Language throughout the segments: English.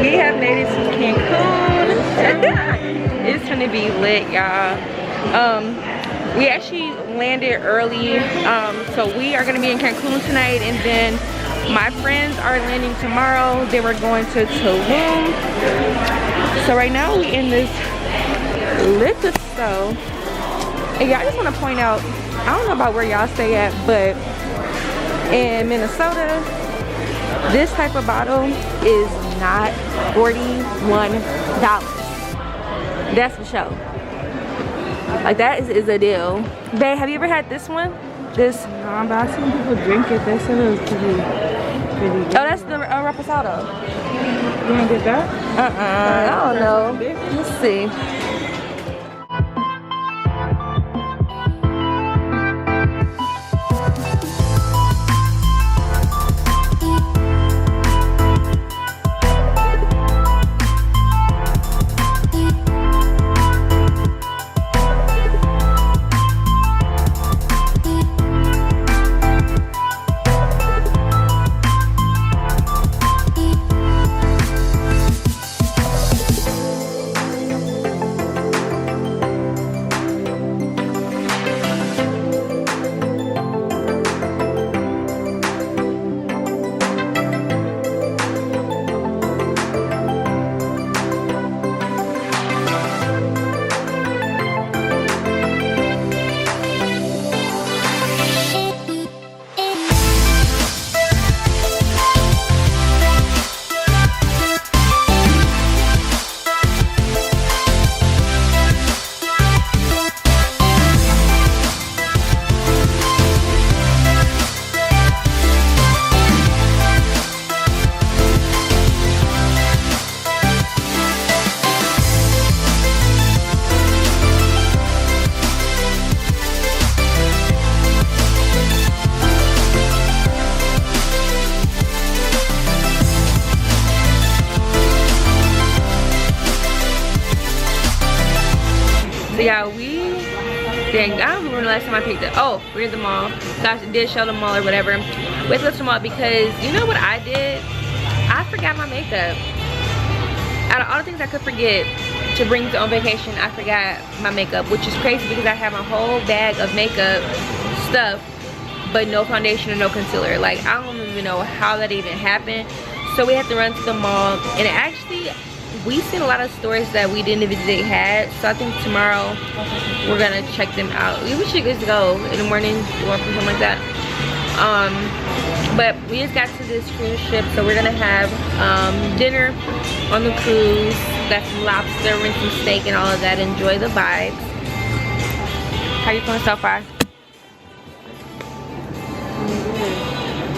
We have made it to Cancun. It's gonna be lit, y'all. We actually landed early, so we are gonna be in Cancun tonight, and then my friends are landing tomorrow. They were going to Tulum. So right now we in this liquor store. And y'all, I just want to point out, I don't know about where y'all stay at, but in Minnesota, this type of bottle is not $41. That's for sure. Like, that is a deal. Babe, have you ever had this one? This? But I've seen people drink it. They said it was pretty good. Oh, that's the Reposado. You want to get that? I don't know. Let's see. Yeah, I don't remember the last time I picked it. Oh, we're at the mall. Gosh, I did show the mall or whatever. We left the mall because you know what I did? I forgot my makeup. Out of all the things I could forget to bring on vacation, I forgot my makeup, which is crazy because I have a whole bag of makeup stuff, but no foundation or no concealer. Like, I don't even know how that even happened. So we had to run to the mall, and actually, we've seen a lot of stores that we didn't even think had, so I think tomorrow we're gonna check them out. We should just go in the morning, or something like that. But we just got to this cruise ship, so we're gonna have dinner on the cruise. Got some lobster and some steak and all of that. Enjoy the vibes. How you feeling so far?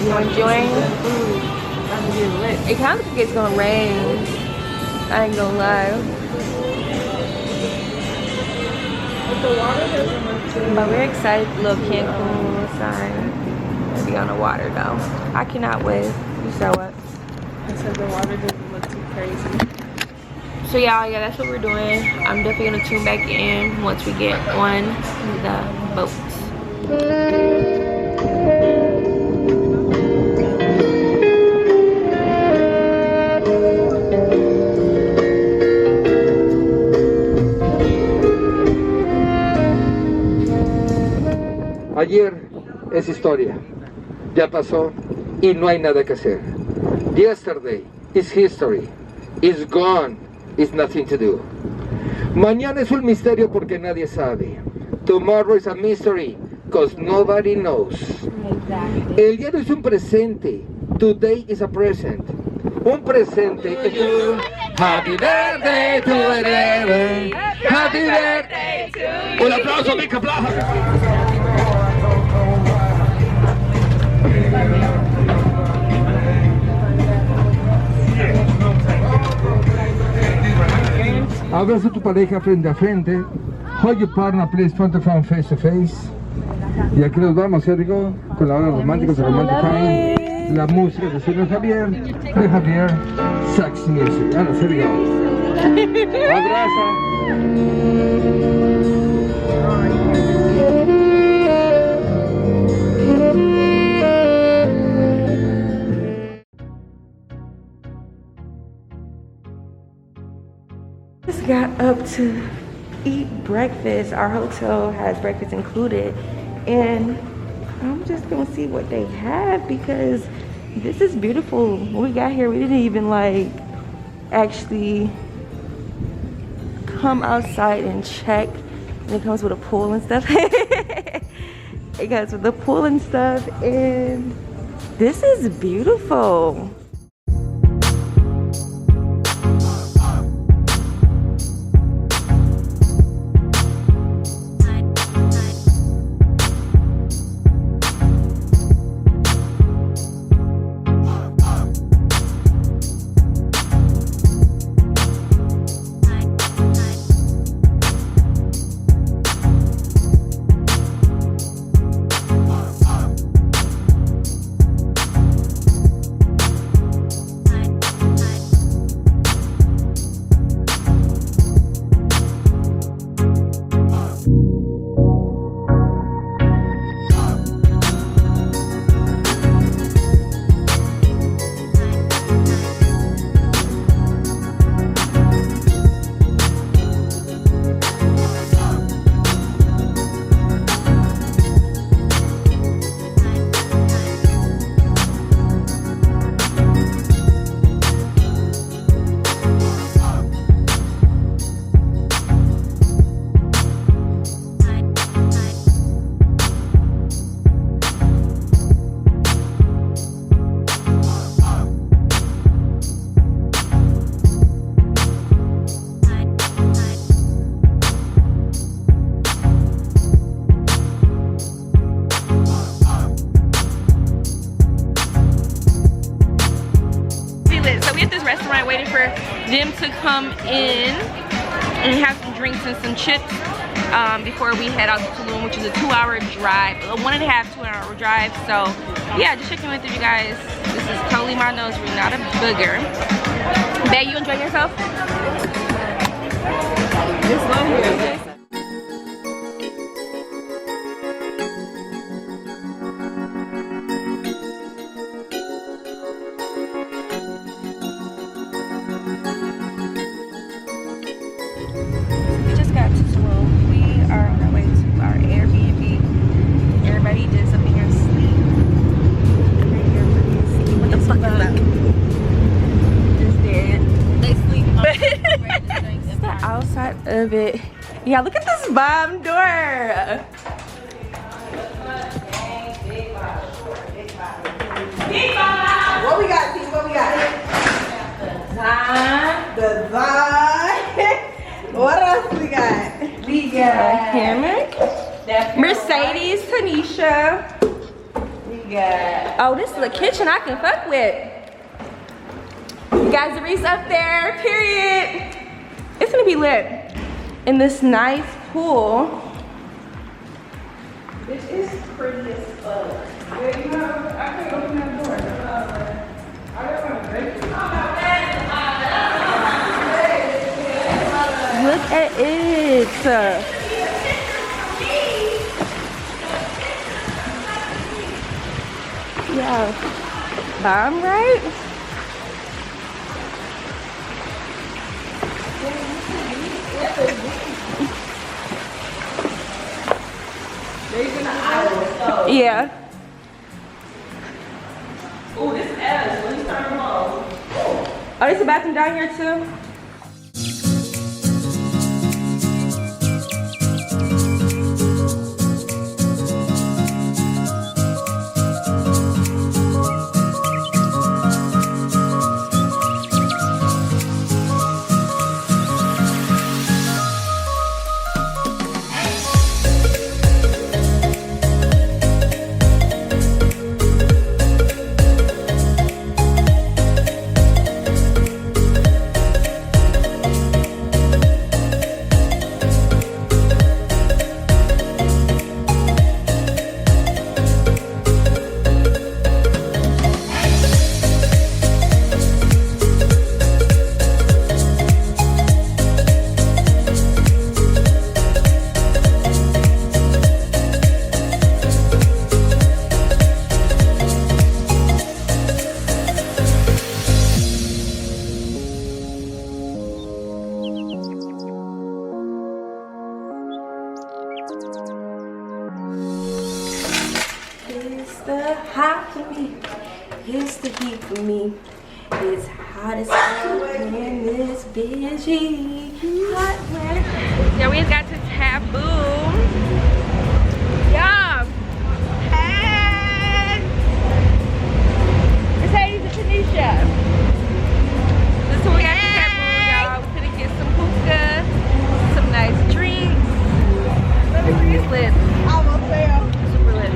You enjoying the food? It kind of looks like it's gonna rain. I ain't gonna lie. But we're excited to love Cancun sign. Maybe on the water though. I cannot wait. You said what? I said the water doesn't look too crazy. So yeah, that's what we're doing. I'm definitely gonna tune back in once we get on the boat. Ayer es historia, ya pasó y no hay nada que hacer. Yesterday is history, is gone, is nothing to do. Mañana es un misterio porque nadie sabe. Tomorrow is a mystery, cause nobody knows. El día es un presente, today is a present. Un presente es un Happy birthday to you. Happy birthday to you. Un aplauso, big aplauso. Abraza a tu pareja frente a frente. Hold your partner, please, front to front, face to face. Y aquí nos vamos, ¿cierto? Con la hora romántica, de Romantic Time. La música de Señor Javier, de Javier, Sax Music. Ahora, here we go. Abraza. Just got up to eat breakfast. Our hotel has breakfast included, and I'm just gonna see what they have because this is beautiful. When we got here, we didn't even like actually come outside and check. And it comes with a pool and stuff. It comes with the pool and stuff, and this is beautiful. Waiting for them to come in and have some drinks and some chips before we head out to Tulum, which is a 2-hour drive, a 1.5 to 2-hour drive. So yeah, just checking with you guys. This is totally my nose ring, not a booger. Babe, you enjoying yourself? It's one here. Of it. Yeah, look at this bomb door. What we got, T? What we got? Design. What else we got? We got a hammock. Mercedes, Tanisha. We got. Oh, this is a kitchen I can fuck with. You guys, Reese up there. Period. It's gonna be lit. In this nice pool. This is pretty as fuck. Yeah, you know, I can't open that door. I don't want to break it. Look at it. Yeah. Bomb, right? Yeah. Oh, this is Alice. Let me turn them off. Oh, there's a bathroom down here too? hot for me. It's the heat for me. It's hot as hell in this bitchy hot weather. Yeah, we just got to Taboo. Yeah. Hey. It's Hades and Tanisha. This is what we got to Taboo, y'all. We're gonna get some hookah, some nice drinks. It's lit. Super lit.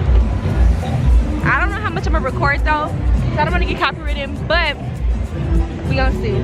I don't know how much I'm gonna record though, so I don't want to get copyrighted, but we gonna see.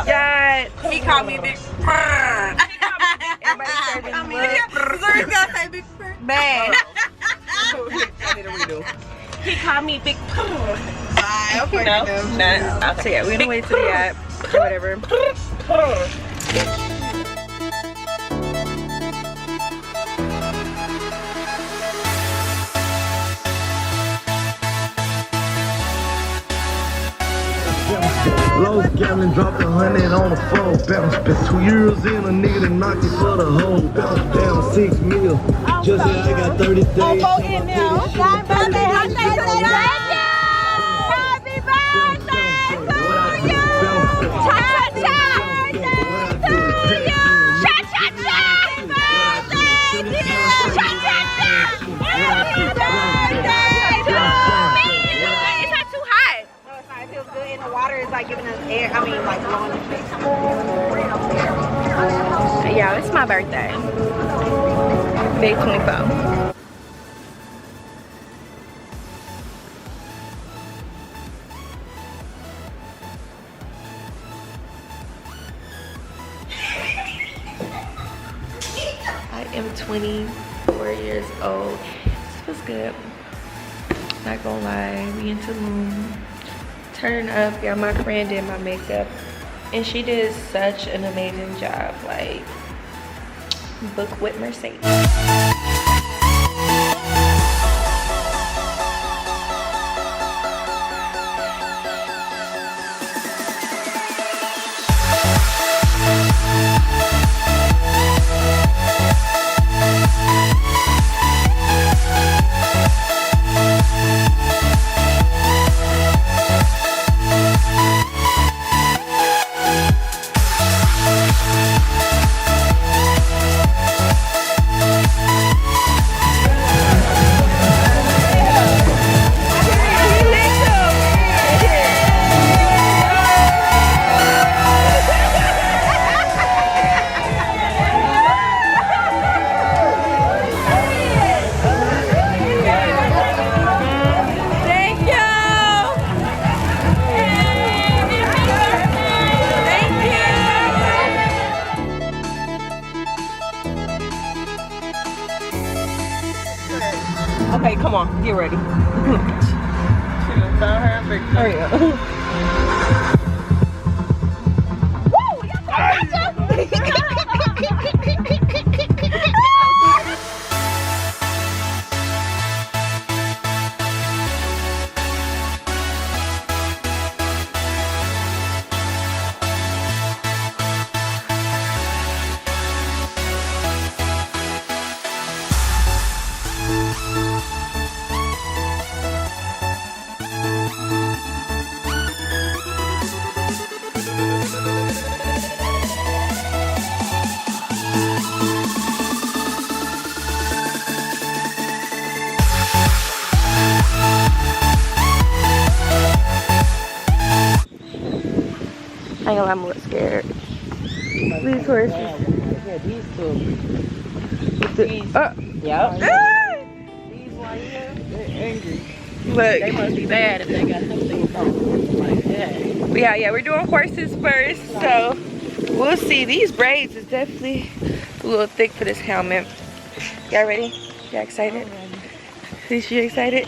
Yacht. He called me Big Purr. Everybody serving Bad. He called me Big Purr. Okay, no. So yeah, we're gonna wait till the yacht or whatever. Lost gallon, dropped 100 on the phone. Bounce, been 2 years in, a nigga that knocked it for the whole. Bounce down 6 mil. Just said I got 30 days. Go in now. Happy birthday to you. Happy birthday to you. Cha-cha-cha. To you. Cha-cha-cha. Birthday to you. Cha-cha-cha. Happy birthday to me. It's not too hot. No, it's not. It feels good. And the water is like giving us air. I mean, like blowing the face. Yeah, it's my birthday. Day 24. I am 24 years old. This feels good. Not gonna lie, we in Tulum. Turning up, yeah, my friend did my makeup. And she did such an amazing job. Like, book with Mercedes. Okay, come on, get ready. She done found her a picture. Hurry up. I'm a little scared. These horses. Yeah, these two. Yep. These right here, they're angry. Look. They must be bad if they got them things on like that. But yeah, we're doing horses first, so we'll see. These braids is definitely a little thick for this helmet. Y'all ready? Y'all excited? Is you excited?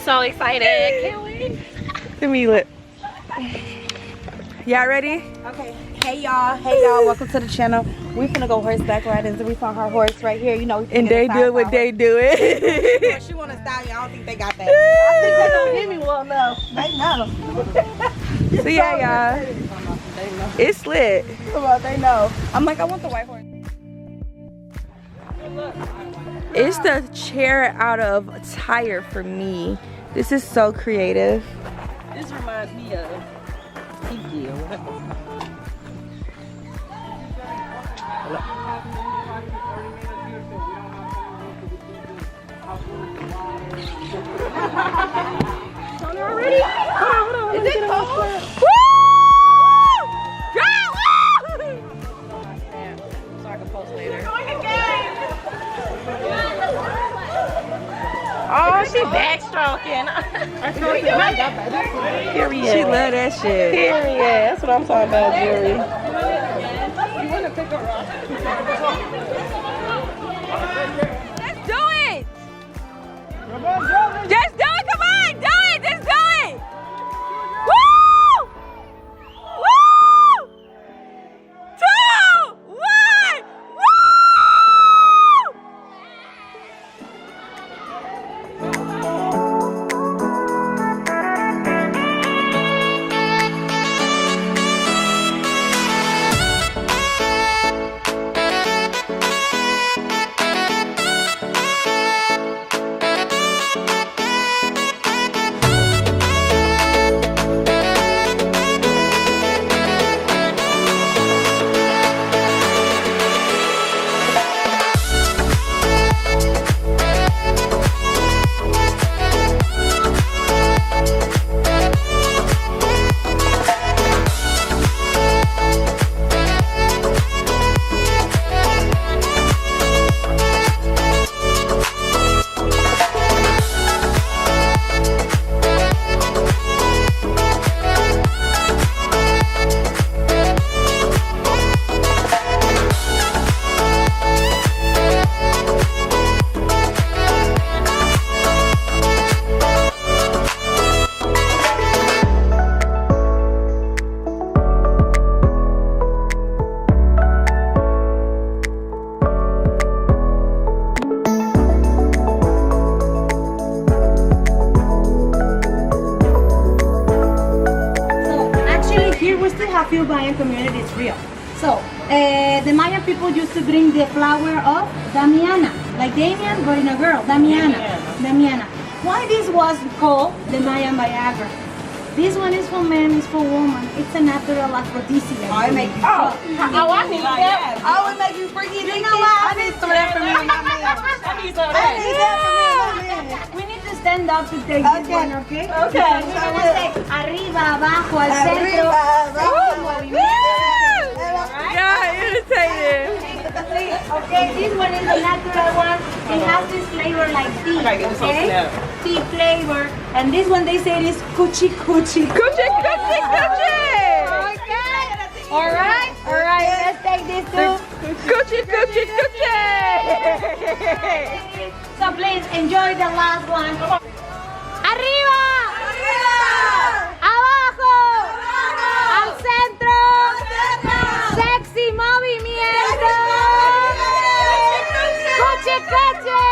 So excited. Can't wait. Let me look. Y'all ready? Okay, hey y'all, welcome to the channel. We finna go horseback riding. So we found our horse right here, you know. And they do what they do it. She want a stallion, I don't think they got that. I think they don't give me one though. They know. So yeah, y'all, it's lit. Come on, they know. I'm like, I want the white horse. It's the chair out of tire for me. This is so creative. This reminds me of Tiki or whatever. Already? Hold on. Is it cold? Woo! Drive! So I can post later. Oh, She backstroking. Period. she love that shit. Period. That's what I'm talking about, Jerry. Let's do it! Just do it, come on! Do it! Just do it! Woo! Woo! 2, 1! Woo! Fuel buying community is real. So the Mayan people used to bring the flower of Damiana, like Damien, but in a girl, Damiana. Why this was called the Mayan Viagra? This one is for men, it's for women. It's a natural aphrodisiac. I make you I need that. I would make you freaky. You know what? I need some of that for me and my man. I need some of I that. need that for me and my man. We need to stand up to take this one, okay? Okay. We're gonna say arriba, abajo, al centro. Yeah, irritated. Okay, this one is the natural one. It has this flavor like tea, okay? Tea flavor. And this one they say it is coochie coochie. Coochie, coochie, coochie! Okay. Alright, let's take this too. Coochie, coochie, coochie! So please enjoy the last one. Arriba! Abajo! Al centro! Sexy movimiento! Coche, coche!